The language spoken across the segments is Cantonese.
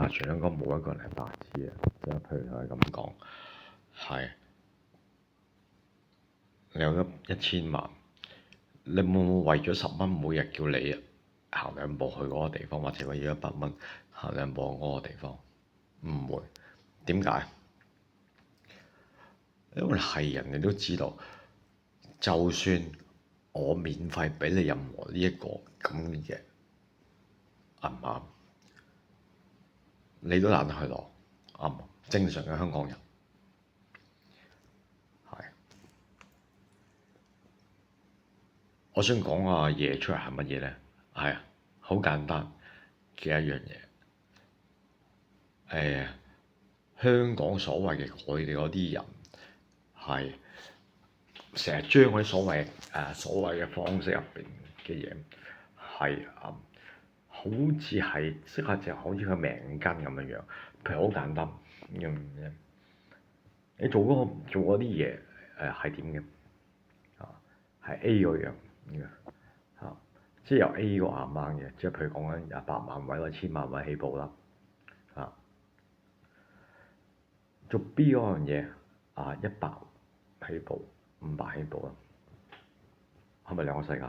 下全香港冇一個人係白紙嘅，即係譬如係咁講，係你有1000萬，你會唔會為咗10蚊每日叫你行兩步去嗰個地方，或者為咗100蚊行兩步去嗰個地方？唔會。點解？因為係人你都知道，就算我免費俾你任何呢一個咁嘅銀碼，你都懶得去攞，啱唔啱？正常嘅香港人係。我想講個嘢出嚟係乜嘢咧？係啊，好簡單嘅一樣嘢。香港所謂嘅佢哋嗰啲人係成日將嗰啲所謂嘅方式入邊嘅嘢係好似係即係就好似個命根咁樣樣。譬如好簡單你做嗰啲嘢係點嘅？係 A 嗰樣即係由 A 個啱啱嘅，即係譬如講緊100萬位或者1000萬位起步啦。做 B 嗰樣嘢100起步，500起步啦，係咪兩個世界？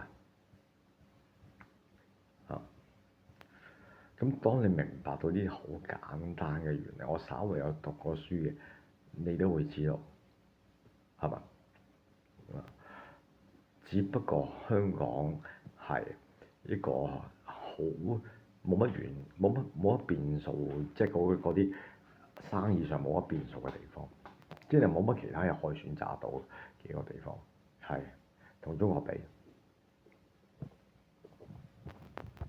咁當你明白到啲好簡單嘅原理，我稍微有讀過書嘅，你都會知道，係咪？只不過香港係一個好冇乜變數，即係嗰啲生意上冇乜變數嘅地方，即係你冇乜其他嘢可以選擇到幾個地方，係同中國比。